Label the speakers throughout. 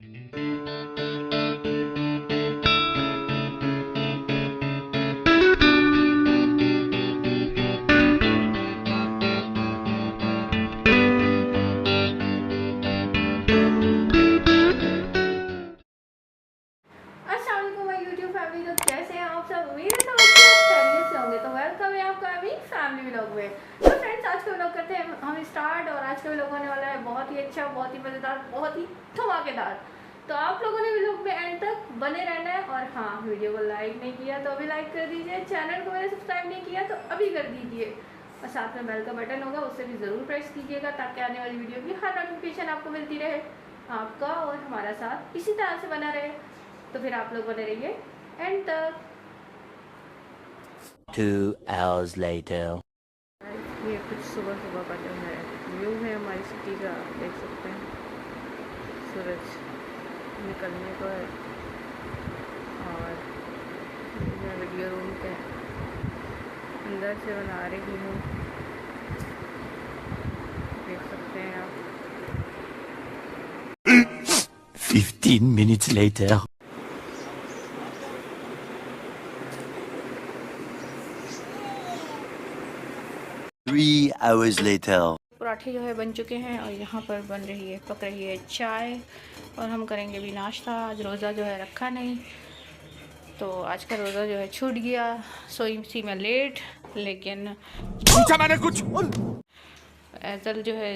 Speaker 1: तो फ्रेंड्स, आज का व्लॉग करते हैं हम स्टार्ट। और आज का व्लॉग होने वाला है बहुत ही अच्छा, बहुत ही मज़ेदार, बहुत ही धमाकेदार। तो आप लोगों ने व्लॉग में एंड तक बने रहना है। और हाँ, वीडियो को लाइक नहीं किया तो अभी लाइक कर दीजिए, चैनल को मैंने सब्सक्राइब नहीं किया तो अभी कर दीजिए, और साथ में बेल का बटन होगा उससे भी ज़रूर प्रेस कीजिएगा ताकि आने वाली वीडियो की हर नोटिफिकेशन आपको मिलती रहे। आपका और हमारा साथ इसी तरह से बना रहे। तो फिर आप लोग बने रहिए एंड तक।
Speaker 2: 2 hours later.
Speaker 1: ये कुछ सुबह सुबह का जो है व्यू है हमारी सिटी का, देख सकते हैं। सूरज निकलने को है और मैं वीडियो रूम के अंदर से बना रही हूँ, देख सकते हैं आप।
Speaker 2: 15 minutes later. 3 hours later.
Speaker 1: पराठे जो है बन चुके हैं और यहाँ पर पक रही है चाय, और हम करेंगे भी नाश्ता। आज रोज़ा जो है रखा नहीं, तो आज का रोज़ा जो है छूट गया। सोई सी मैं लेट, लेकिन
Speaker 3: पूछा मैंने कुछ।
Speaker 1: ऐजल जो है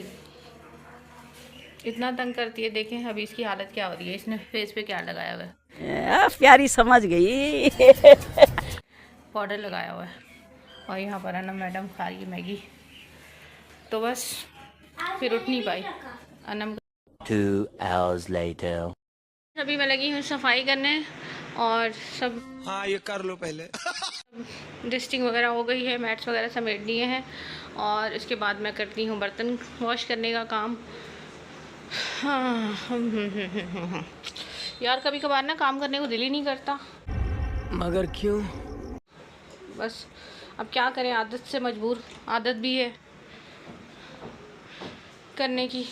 Speaker 1: इतना तंग करती है। देखें अभी इसकी हालत क्या हो रही है, इसने फेस पे क्या लगाया हुआ है।
Speaker 4: प्यारी समझ गई।
Speaker 1: पाउडर लगाया हुआ है। और यहाँ पर अनम मैडम खा रही है मैगी। तो बस फिर उठ नहीं पाई अनम।
Speaker 2: 2 hours later.
Speaker 1: अभी मैं लगी हूँ सफाई करने और सब।
Speaker 3: हाँ, ये कर लो पहले।
Speaker 1: डस्टिंग वगैरह हो गई है, मैट्स वगैरह समेट दिए हैं, और इसके बाद मैं करती हूँ बर्तन वॉश करने का काम। हाँ। यार कभी कभार ना काम करने को दिल ही नहीं करता।
Speaker 3: मगर क्यों?
Speaker 1: बस अब क्या करें, आदत से मजबूर। आदत भी है करने की,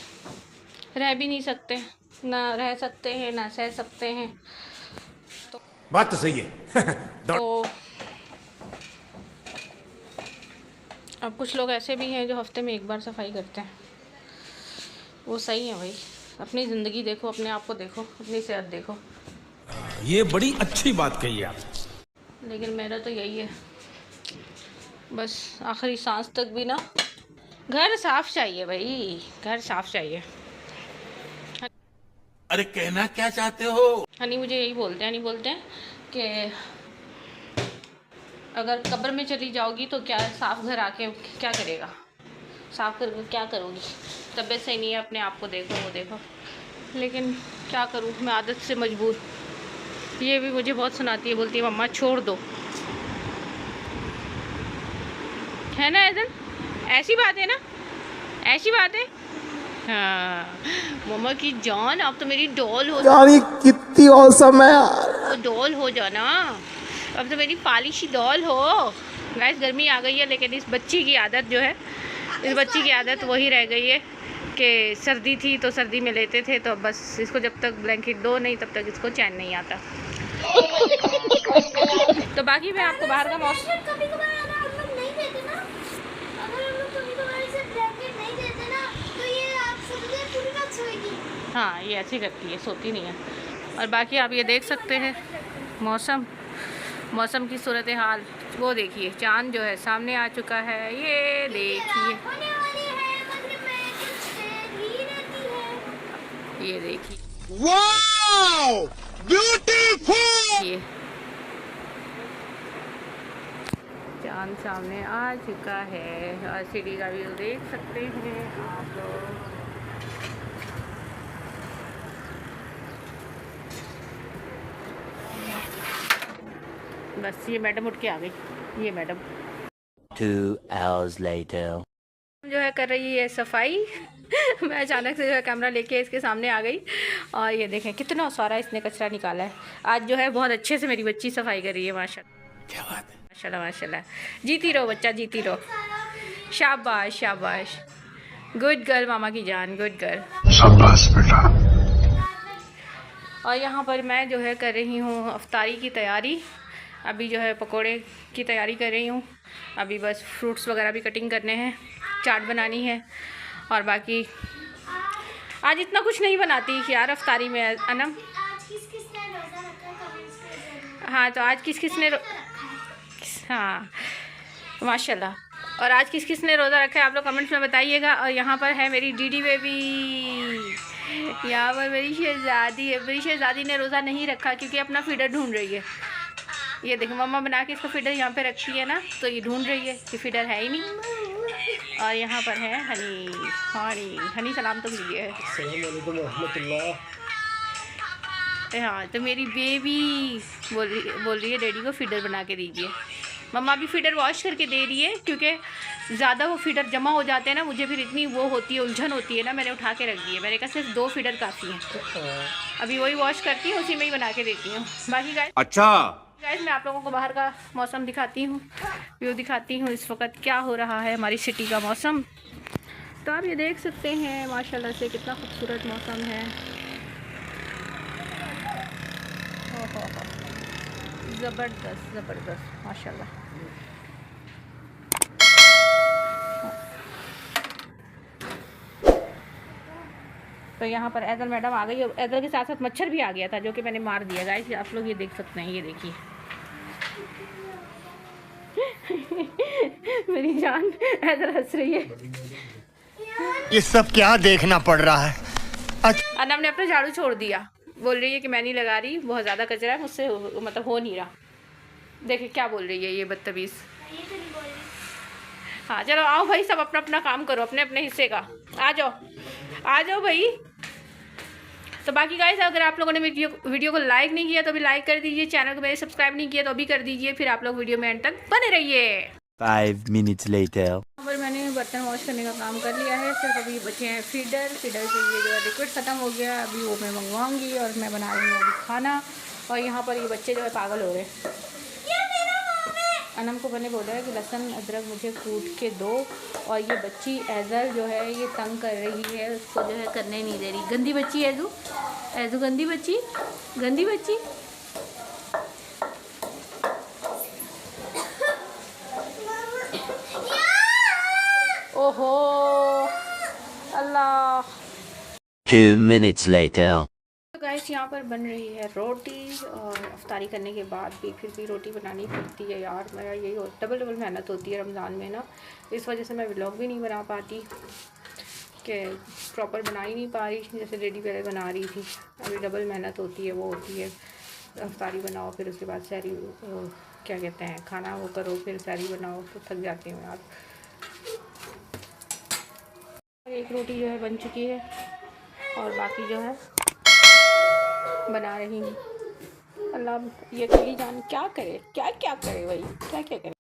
Speaker 1: रह भी नहीं सकते, ना रह सकते हैं ना सह सकते हैं। तो
Speaker 3: बात तो सही है।
Speaker 1: तो अब कुछ लोग ऐसे भी हैं जो हफ्ते में एक बार सफाई करते हैं। वो सही है भाई। अपनी ज़िंदगी देखो, अपने आप को देखो, अपनी सेहत देखो।
Speaker 3: ये बड़ी अच्छी बात कही आप।
Speaker 1: लेकिन मेरा तो यही है, बस आखिरी सांस तक भी ना घर साफ चाहिए भाई, घर साफ चाहिए।
Speaker 3: अरे कहना क्या चाहते हो?
Speaker 1: हनी मुझे यही बोलते हैं, नहीं बोलते हैं कि अगर कब्र में चली जाओगी तो क्या साफ घर आके क्या करेगा, साफ कर क्या करोगी, तबीयत सही नहीं है, अपने आप को देखो, वो देखो। लेकिन क्या करूँ, मैं आदत से मजबूर। ये भी मुझे बहुत सुनाती है, बोलती है मम्मा छोड़ दो, है ना ऐसा? ऐसी बात है ना, ऐसी बात है। हाँ मम्मा की जान, आप तो मेरी डॉल हो।
Speaker 5: यानी कितनी औसम है यार।
Speaker 1: डॉल हो जाना, अब तो मेरी पालिशी डॉल हो। गाइस गर्मी आ गई है, लेकिन इस बच्ची की आदत जो है, इस बच्ची की आदत वही रह गई है कि सर्दी थी तो सर्दी में लेते थे, तो बस इसको जब तक ब्लैंकेट दो नहीं तब तक इसको चैन नहीं आता। तो बाकी मैं आपको बाहर का मौसम, हाँ ये ऐसे करती है, सोती नहीं है। और बाकी आप ये देख सकते हैं मौसम की सूरत हाल। वो देखिए चांद जो है सामने आ चुका है, ये देखिए, ये देखिए,
Speaker 3: वाओ ब्यूटीफुल।
Speaker 1: ये चांद सामने आ चुका है और सिटी का व्यू देख सकते हैं आप लोग। बस ये मैडम उठ के आ गई, ये मैडम
Speaker 2: 2 hours later.
Speaker 1: जो है कर रही है सफाई। मैं अचानक से जो है कैमरा लेके इसके सामने आ गई, और ये देखें कितना सारा इसने कचरा निकाला है। आज जो है बहुत अच्छे से मेरी बच्ची सफाई कर रही है, माशाल्लाह।
Speaker 3: क्या बात है?
Speaker 1: माशाल्लाह माशाल्लाह। जीती रहो बच्चा, जीती रहो। शाबाश शाबाश, गुड गर्ल, मामा की जान, गुड गर्ल।
Speaker 5: शाबाश बेटा।
Speaker 1: और यहाँ पर मैं जो है कर रही हूँ अफ्तारी की तैयारी। अभी जो है पकोड़े की तैयारी कर रही हूँ। अभी बस फ्रूट्स वगैरह भी कटिंग करने हैं, चाट बनानी है और बाकी आज इतना कुछ नहीं बनाती यार अफ्तारी में अनम। हाँ तो आज किस किस ने हाँ माशाल्लाह। और आज किस किस ने रोज़ा रखा है आप लोग कमेंट्स में बताइएगा। और यहाँ पर है मेरी डीडी बेबी, यहाँ पर मेरी शहज़ादी है। मेरी शहज़ादी ने रोज़ा नहीं रखा क्योंकि अपना फीडर ढूंढ रही है। ये देखो मम्मा बना के इसको फीडर यहाँ पे रखती है ना, तो ये ढूंढ रही है कि फीडर है ही नहीं। और यहाँ पर है हनी सलाम तो कीजिए। हाँ तो मेरी बेबी बोल रही है डैडी को फीडर बना के दीजिए। मम्मा भी फीडर वॉश करके दे रही है क्योंकि ज़्यादा वो फीडर जमा हो जाते हैं ना, मुझे फिर इतनी वो होती है, उलझन होती है ना, मैंने उठा के रख दी है। मेरे पास सिर्फ 2 फीडर काफ़ी हैं। अभी वही वॉश करती हूँ, उसी में ही बना के देती हूँ। बाकी गाइस मैं आप लोगों को बाहर का मौसम दिखाती हूँ, व्यू दिखाती हूँ इस वक्त क्या हो रहा है हमारी सिटी का मौसम। तो आप ये देख सकते हैं माशाल्लाह से कितना खूबसूरत मौसम है। ज़बरदस्त माशाल्लाह। तो यहाँ पर ऐदल मैडम आ गई। ऐदल के साथ साथ मच्छर भी आ गया था जो कि मैंने मार दिया गाइस। आप लोग ये देख सकते हैं, ये देखिए मेरी जान ऐदल हंस रही है।
Speaker 5: ये सब क्या देखना पड़ रहा है।
Speaker 1: अनम ने अपना झाड़ू छोड़ दिया, बोल रही है कि मैं नहीं लगा रही, बहुत ज़्यादा कचरा है मुझसे, मतलब हो नहीं रहा। देखिए क्या बोल रही है ये बदतमीज़। हाँ चलो आओ भाई, सब अपना अपना काम करो, अपने अपने हिस्से का। आ जाओ भाई। तो बाकी गाइस अगर आप लोगों ने मेरी वीडियो को लाइक नहीं किया तो भी लाइक कर दीजिए, चैनल को मेरे सब्सक्राइब नहीं किया तो अभी कर दीजिए। फिर आप लोग वीडियो में एंड तक बने रहिए।
Speaker 2: 5 minutes later.
Speaker 1: पर मैंने बर्तन वॉश करने का काम कर लिया है, सिर्फ अभी बचे हैं फीडर से ये जो है लिक्विड ख़त्म हो गया। अभी वो मैं मंगवाऊँगी और मैं बना रही हूँ अभी खाना। और यहाँ पर ये बच्चे जो है पागल हो रहे हैं। अनम को मैंने बोला है कि लहसुन अदरक मुझे कूट के दो, और ये बच्ची ऐज़ल जो है ये तंग कर रही है, उसको जो है करने नहीं दे रही। गंदी बच्ची ऐज़ू गंदी बच्ची। ओहो अल्लाह।
Speaker 2: 2 minutes later.
Speaker 1: तो गाइस यहाँ पर बन रही है रोटी, और अफ्तारी करने के बाद भी फिर भी रोटी बनानी पड़ती है यार। मेरा यही डबल मेहनत होती है रमज़ान में ना, इस वजह से मैं व्लॉग भी नहीं बना पाती कि प्रॉपर बना ही नहीं पा रही जैसे रेडी पहले बना रही थी। अभी डबल मेहनत होती है, वो होती है अफ्तारी बनाओ, फिर उसके बाद सहरी क्या कहते हैं खाना वो करो, फिर सहरी बनाओ, तो थक जाती हूँ यार। एक रोटी जो है बन चुकी है और बाकी जो है बना रही हूँ। अल्लाह ये कली जान क्या करे भाई, क्या करे।